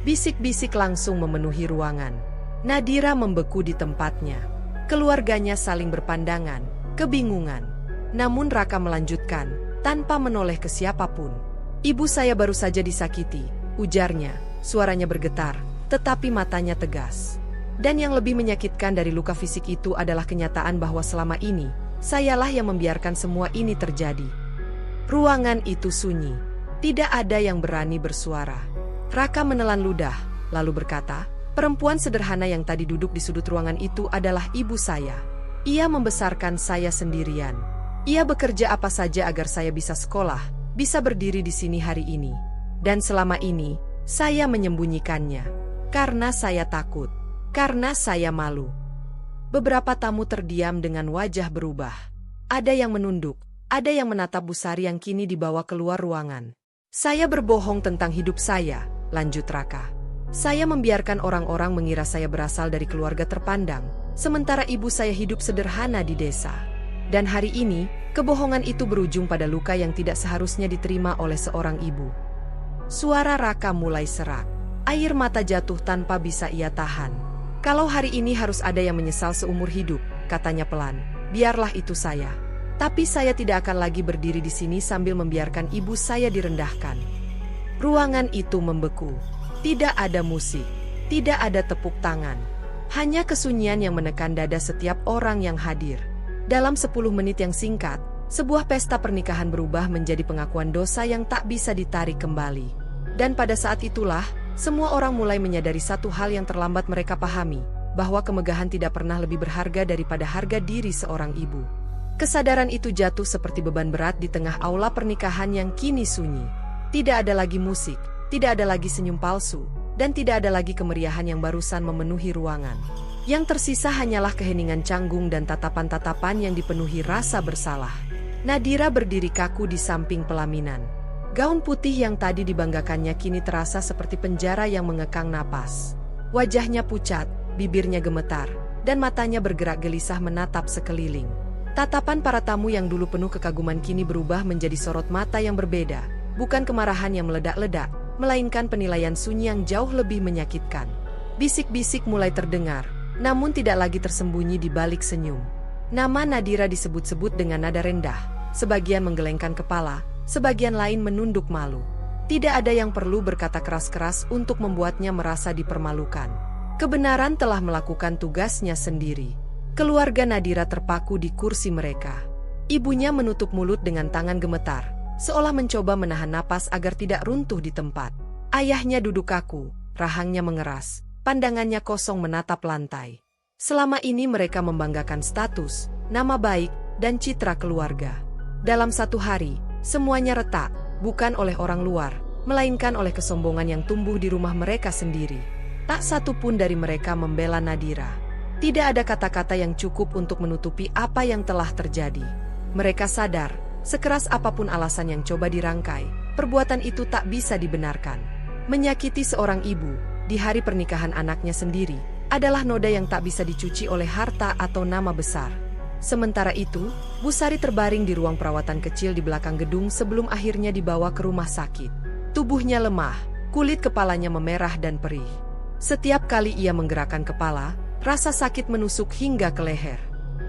Bisik-bisik langsung memenuhi ruangan. Nadira membeku di tempatnya. Keluarganya saling berpandangan, kebingungan. Namun Raka melanjutkan, tanpa menoleh ke siapapun. "Ibu saya baru saja disakiti," ujarnya, suaranya bergetar, tetapi matanya tegas. "Dan yang lebih menyakitkan dari luka fisik itu adalah kenyataan bahwa selama ini, sayalah yang membiarkan semua ini terjadi." Ruangan itu sunyi. Tidak ada yang berani bersuara. Raka menelan ludah, lalu berkata, "Perempuan sederhana yang tadi duduk di sudut ruangan itu adalah ibu saya. Ia membesarkan saya sendirian. Ia bekerja apa saja agar saya bisa sekolah, bisa berdiri di sini hari ini. Dan selama ini, saya menyembunyikannya. Karena saya takut. Karena saya malu." Beberapa tamu terdiam dengan wajah berubah. Ada yang menunduk, ada yang menatap Bu Sari yang kini dibawa keluar ruangan. "Saya berbohong tentang hidup saya," lanjut Raka. "Saya membiarkan orang-orang mengira saya berasal dari keluarga terpandang, sementara ibu saya hidup sederhana di desa. Dan hari ini, kebohongan itu berujung pada luka yang tidak seharusnya diterima oleh seorang ibu." Suara Raka mulai serak. Air mata jatuh tanpa bisa ia tahan. "Kalau hari ini harus ada yang menyesal seumur hidup," katanya pelan, "biarlah itu saya. Tapi saya tidak akan lagi berdiri di sini sambil membiarkan ibu saya direndahkan." Ruangan itu membeku. Tidak ada musik, tidak ada tepuk tangan. Hanya kesunyian yang menekan dada setiap orang yang hadir. Dalam 10 menit yang singkat, sebuah pesta pernikahan berubah menjadi pengakuan dosa yang tak bisa ditarik kembali. Dan pada saat itulah, semua orang mulai menyadari satu hal yang terlambat mereka pahami, bahwa kemegahan tidak pernah lebih berharga daripada harga diri seorang ibu. Kesadaran itu jatuh seperti beban berat di tengah aula pernikahan yang kini sunyi. Tidak ada lagi musik, tidak ada lagi senyum palsu, dan tidak ada lagi kemeriahan yang barusan memenuhi ruangan. Yang tersisa hanyalah keheningan canggung dan tatapan-tatapan yang dipenuhi rasa bersalah. Nadira berdiri kaku di samping pelaminan. Gaun putih yang tadi dibanggakannya kini terasa seperti penjara yang mengekang napas. Wajahnya pucat, bibirnya gemetar, dan matanya bergerak gelisah menatap sekeliling. Tatapan para tamu yang dulu penuh kekaguman kini berubah menjadi sorot mata yang berbeda, bukan kemarahan yang meledak-ledak, melainkan penilaian sunyi yang jauh lebih menyakitkan. Bisik-bisik mulai terdengar, namun tidak lagi tersembunyi di balik senyum. Nama Nadira disebut-sebut dengan nada rendah, sebagian menggelengkan kepala, sebagian lain menunduk malu. Tidak ada yang perlu berkata keras-keras untuk membuatnya merasa dipermalukan. Kebenaran telah melakukan tugasnya sendiri. Keluarga Nadira terpaku di kursi mereka. Ibunya menutup mulut dengan tangan gemetar, seolah mencoba menahan napas agar tidak runtuh di tempat. Ayahnya duduk kaku, rahangnya mengeras, pandangannya kosong menatap lantai. Selama ini mereka membanggakan status, nama baik, dan citra keluarga. Dalam satu hari, semuanya retak, bukan oleh orang luar, melainkan oleh kesombongan yang tumbuh di rumah mereka sendiri. Tak satu pun dari mereka membela Nadira. Tidak ada kata-kata yang cukup untuk menutupi apa yang telah terjadi. Mereka sadar, sekeras apapun alasan yang coba dirangkai, perbuatan itu tak bisa dibenarkan. Menyakiti seorang ibu, di hari pernikahan anaknya sendiri, adalah noda yang tak bisa dicuci oleh harta atau nama besar. Sementara itu, Busari terbaring di ruang perawatan kecil di belakang gedung sebelum akhirnya dibawa ke rumah sakit. Tubuhnya lemah, kulit kepalanya memerah dan perih. Setiap kali ia menggerakkan kepala, rasa sakit menusuk hingga ke leher.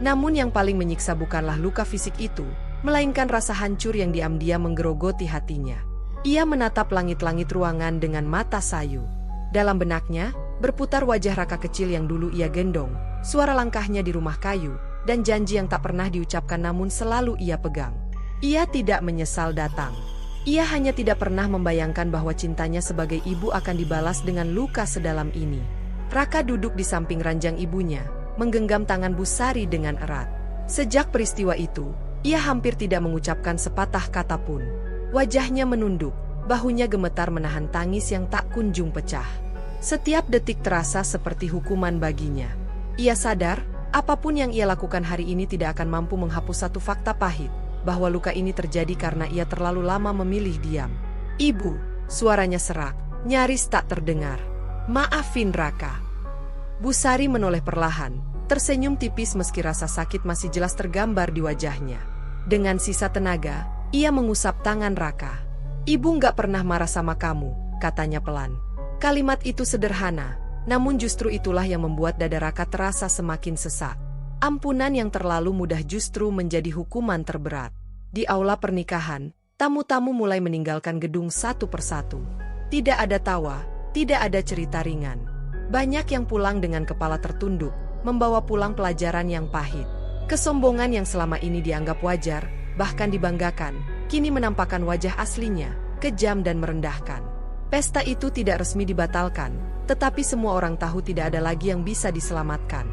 Namun yang paling menyiksa bukanlah luka fisik itu, melainkan rasa hancur yang diam-diam menggerogoti hatinya. Ia menatap langit-langit ruangan dengan mata sayu. Dalam benaknya, berputar wajah Raka kecil yang dulu ia gendong, suara langkahnya di rumah kayu, dan janji yang tak pernah diucapkan namun selalu ia pegang. Ia tidak menyesal datang. Ia hanya tidak pernah membayangkan bahwa cintanya sebagai ibu akan dibalas dengan luka sedalam ini. Raka duduk di samping ranjang ibunya, menggenggam tangan Busari dengan erat. Sejak peristiwa itu, ia hampir tidak mengucapkan sepatah kata pun. Wajahnya menunduk, bahunya gemetar menahan tangis yang tak kunjung pecah. Setiap detik terasa seperti hukuman baginya. Ia sadar, apapun yang ia lakukan hari ini tidak akan mampu menghapus satu fakta pahit, bahwa luka ini terjadi karena ia terlalu lama memilih diam. "Ibu," suaranya serak, nyaris tak terdengar. "Maafin Raka." Busari menoleh perlahan, tersenyum tipis meski rasa sakit masih jelas tergambar di wajahnya. Dengan sisa tenaga, ia mengusap tangan Raka. "Ibu nggak pernah marah sama kamu," katanya pelan. Kalimat itu sederhana, namun justru itulah yang membuat dada Raka terasa semakin sesak. Ampunan yang terlalu mudah justru menjadi hukuman terberat. Di aula pernikahan, tamu-tamu mulai meninggalkan gedung satu persatu. Tidak ada tawa, tidak ada cerita ringan. Banyak yang pulang dengan kepala tertunduk, membawa pulang pelajaran yang pahit. Kesombongan yang selama ini dianggap wajar, bahkan dibanggakan, kini menampakkan wajah aslinya, kejam dan merendahkan. Pesta itu tidak resmi dibatalkan, tetapi semua orang tahu tidak ada lagi yang bisa diselamatkan.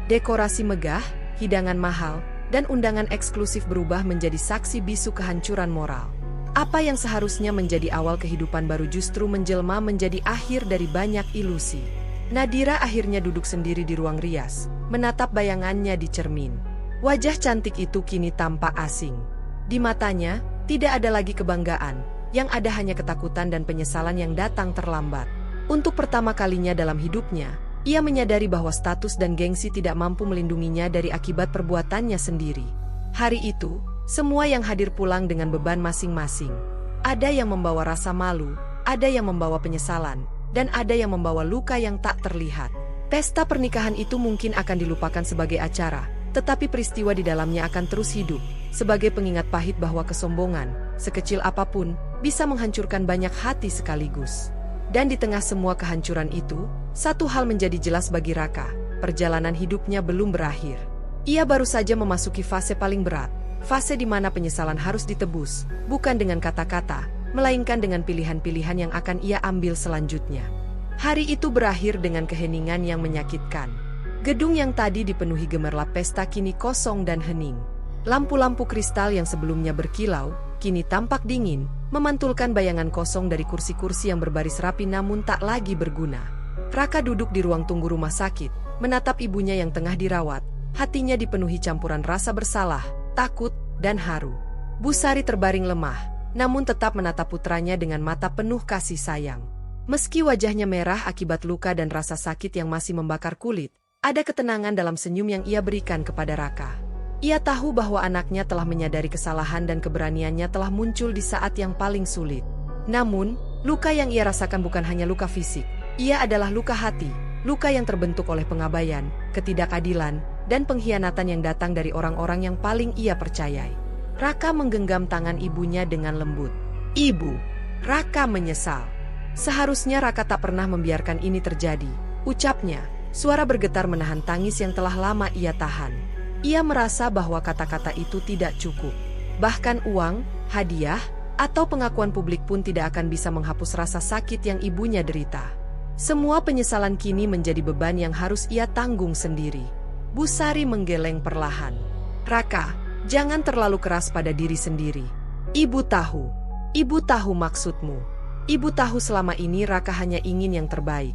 Dekorasi megah, hidangan mahal, dan undangan eksklusif berubah menjadi saksi bisu kehancuran moral. Apa yang seharusnya menjadi awal kehidupan baru justru menjelma menjadi akhir dari banyak ilusi. Nadira akhirnya duduk sendiri di ruang rias, menatap bayangannya di cermin. Wajah cantik itu kini tampak asing. Di matanya, tidak ada lagi kebanggaan, yang ada hanya ketakutan dan penyesalan yang datang terlambat. Untuk pertama kalinya dalam hidupnya, ia menyadari bahwa status dan gengsi tidak mampu melindunginya dari akibat perbuatannya sendiri. Hari itu, semua yang hadir pulang dengan beban masing-masing. Ada yang membawa rasa malu, ada yang membawa penyesalan, dan ada yang membawa luka yang tak terlihat. Pesta pernikahan itu mungkin akan dilupakan sebagai acara, tetapi peristiwa di dalamnya akan terus hidup, sebagai pengingat pahit bahwa kesombongan, sekecil apapun, bisa menghancurkan banyak hati sekaligus. Dan di tengah semua kehancuran itu, satu hal menjadi jelas bagi Raka, perjalanan hidupnya belum berakhir. Ia baru saja memasuki fase paling berat, fase di mana penyesalan harus ditebus, bukan dengan kata-kata, melainkan dengan pilihan-pilihan yang akan ia ambil selanjutnya. Hari itu berakhir dengan keheningan yang menyakitkan. Gedung yang tadi dipenuhi gemerlap pesta kini kosong dan hening. Lampu-lampu kristal yang sebelumnya berkilau, kini tampak dingin, memantulkan bayangan kosong dari kursi-kursi yang berbaris rapi namun tak lagi berguna. Raka duduk di ruang tunggu rumah sakit, menatap ibunya yang tengah dirawat. Hatinya dipenuhi campuran rasa bersalah, takut, dan haru. Busari terbaring lemah, namun tetap menatap putranya dengan mata penuh kasih sayang. Meski wajahnya merah akibat luka dan rasa sakit yang masih membakar kulit, ada ketenangan dalam senyum yang ia berikan kepada Raka. Ia tahu bahwa anaknya telah menyadari kesalahan dan keberaniannya telah muncul di saat yang paling sulit. Namun, luka yang ia rasakan bukan hanya luka fisik. Ia adalah luka hati, luka yang terbentuk oleh pengabaian, ketidakadilan, dan pengkhianatan yang datang dari orang-orang yang paling ia percayai. Raka menggenggam tangan ibunya dengan lembut. "Ibu." Raka menyesal. Seharusnya Raka tak pernah membiarkan ini terjadi, ucapnya. Suara bergetar menahan tangis yang telah lama ia tahan. Ia merasa bahwa kata-kata itu tidak cukup. Bahkan uang, hadiah, atau pengakuan publik pun tidak akan bisa menghapus rasa sakit yang ibunya derita. Semua penyesalan kini menjadi beban yang harus ia tanggung sendiri. Busari menggeleng perlahan. "Raka, jangan terlalu keras pada diri sendiri. Ibu tahu maksudmu. Ibu tahu selama ini Raka hanya ingin yang terbaik."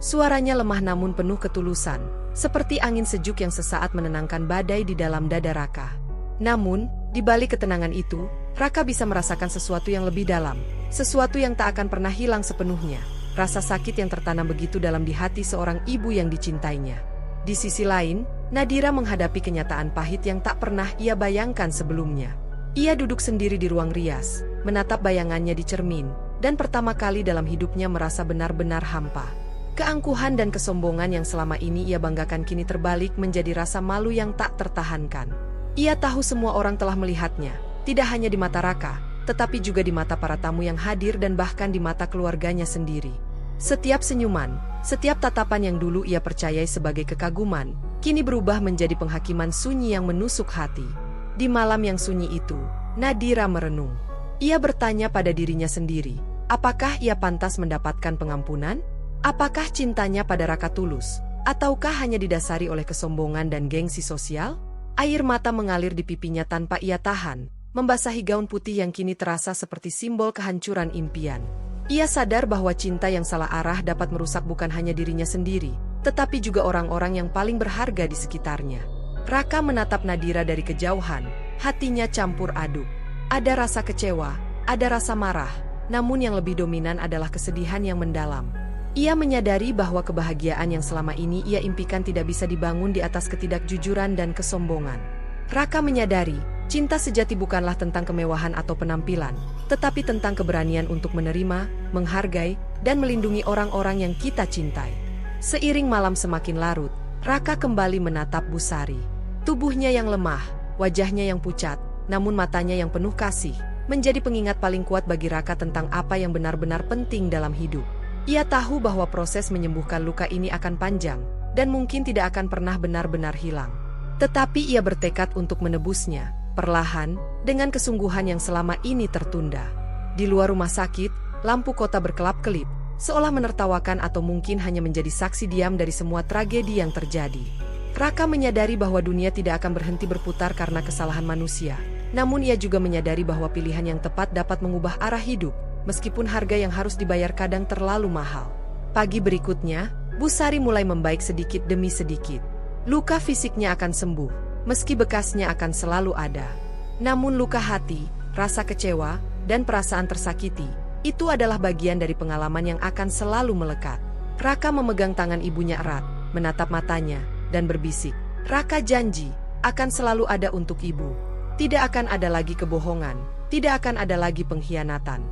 Suaranya lemah namun penuh ketulusan, seperti angin sejuk yang sesaat menenangkan badai di dalam dada Raka. Namun, di balik ketenangan itu, Raka bisa merasakan sesuatu yang lebih dalam, sesuatu yang tak akan pernah hilang sepenuhnya, rasa sakit yang tertanam begitu dalam di hati seorang ibu yang dicintainya. Di sisi lain, Nadira menghadapi kenyataan pahit yang tak pernah ia bayangkan sebelumnya. Ia duduk sendiri di ruang rias, menatap bayangannya di cermin, dan pertama kali dalam hidupnya merasa benar-benar hampa. Keangkuhan dan kesombongan yang selama ini ia banggakan kini terbalik menjadi rasa malu yang tak tertahankan. Ia tahu semua orang telah melihatnya, tidak hanya di mata Raka, tetapi juga di mata para tamu yang hadir dan bahkan di mata keluarganya sendiri. Setiap senyuman, setiap tatapan yang dulu ia percayai sebagai kekaguman, kini berubah menjadi penghakiman sunyi yang menusuk hati. Di malam yang sunyi itu, Nadira merenung. Ia bertanya pada dirinya sendiri, apakah ia pantas mendapatkan pengampunan? Apakah cintanya pada Raka tulus? Ataukah hanya didasari oleh kesombongan dan gengsi sosial? Air mata mengalir di pipinya tanpa ia tahan, membasahi gaun putih yang kini terasa seperti simbol kehancuran impian. Ia sadar bahwa cinta yang salah arah dapat merusak bukan hanya dirinya sendiri, tetapi juga orang-orang yang paling berharga di sekitarnya. Raka menatap Nadira dari kejauhan, hatinya campur aduk. Ada rasa kecewa, ada rasa marah, namun yang lebih dominan adalah kesedihan yang mendalam. Ia menyadari bahwa kebahagiaan yang selama ini ia impikan tidak bisa dibangun di atas ketidakjujuran dan kesombongan. Raka menyadari, cinta sejati bukanlah tentang kemewahan atau penampilan, tetapi tentang keberanian untuk menerima, menghargai, dan melindungi orang-orang yang kita cintai. Seiring malam semakin larut, Raka kembali menatap Busari. Tubuhnya yang lemah, wajahnya yang pucat, namun matanya yang penuh kasih, menjadi pengingat paling kuat bagi Raka tentang apa yang benar-benar penting dalam hidup. Ia tahu bahwa proses menyembuhkan luka ini akan panjang, dan mungkin tidak akan pernah benar-benar hilang. Tetapi ia bertekad untuk menebusnya, perlahan, dengan kesungguhan yang selama ini tertunda. Di luar rumah sakit, lampu kota berkelap-kelip, seolah menertawakan atau mungkin hanya menjadi saksi diam dari semua tragedi yang terjadi. Raka menyadari bahwa dunia tidak akan berhenti berputar karena kesalahan manusia. Namun ia juga menyadari bahwa pilihan yang tepat dapat mengubah arah hidup, meskipun harga yang harus dibayar kadang terlalu mahal. Pagi berikutnya, Busari mulai membaik sedikit demi sedikit. Luka fisiknya akan sembuh, meski bekasnya akan selalu ada. Namun luka hati, rasa kecewa, dan perasaan tersakiti, itu adalah bagian dari pengalaman yang akan selalu melekat. Raka memegang tangan ibunya erat, menatap matanya, dan berbisik, "Raka janji, akan selalu ada untuk ibu. Tidak akan ada lagi kebohongan, tidak akan ada lagi pengkhianatan."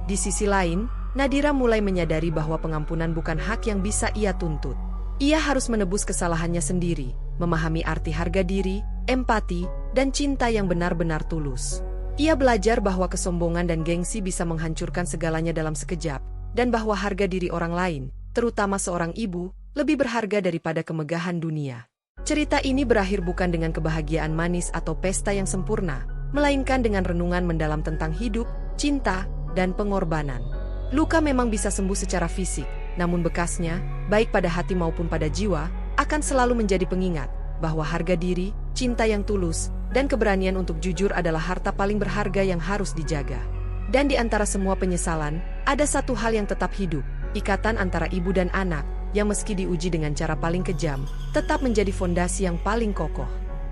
Di sisi lain, Nadira mulai menyadari bahwa pengampunan bukan hak yang bisa ia tuntut. Ia harus menebus kesalahannya sendiri, memahami arti harga diri, empati, dan cinta yang benar-benar tulus. Ia belajar bahwa kesombongan dan gengsi bisa menghancurkan segalanya dalam sekejap, dan bahwa harga diri orang lain, terutama seorang ibu, lebih berharga daripada kemegahan dunia. Cerita ini berakhir bukan dengan kebahagiaan manis atau pesta yang sempurna, melainkan dengan renungan mendalam tentang hidup, cinta, dan pengorbanan. Luka memang bisa sembuh secara fisik, namun bekasnya, baik pada hati maupun pada jiwa, akan selalu menjadi pengingat bahwa harga diri, cinta yang tulus, dan keberanian untuk jujur adalah harta paling berharga yang harus dijaga. Dan di antara semua penyesalan, ada satu hal yang tetap hidup, ikatan antara ibu dan anak, yang meski diuji dengan cara paling kejam, tetap menjadi fondasi yang paling kokoh.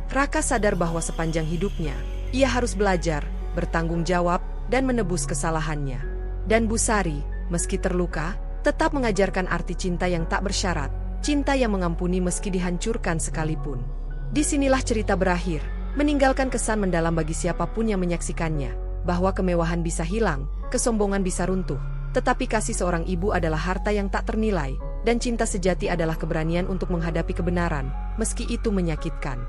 Raka sadar bahwa sepanjang hidupnya, ia harus belajar, bertanggung jawab, dan menebus kesalahannya. Dan Bu Sari, meski terluka, tetap mengajarkan arti cinta yang tak bersyarat, cinta yang mengampuni meski dihancurkan sekalipun. Disinilah cerita berakhir, meninggalkan kesan mendalam bagi siapapun yang menyaksikannya, bahwa kemewahan bisa hilang, kesombongan bisa runtuh, tetapi kasih seorang ibu adalah harta yang tak ternilai, dan cinta sejati adalah keberanian untuk menghadapi kebenaran, meski itu menyakitkan.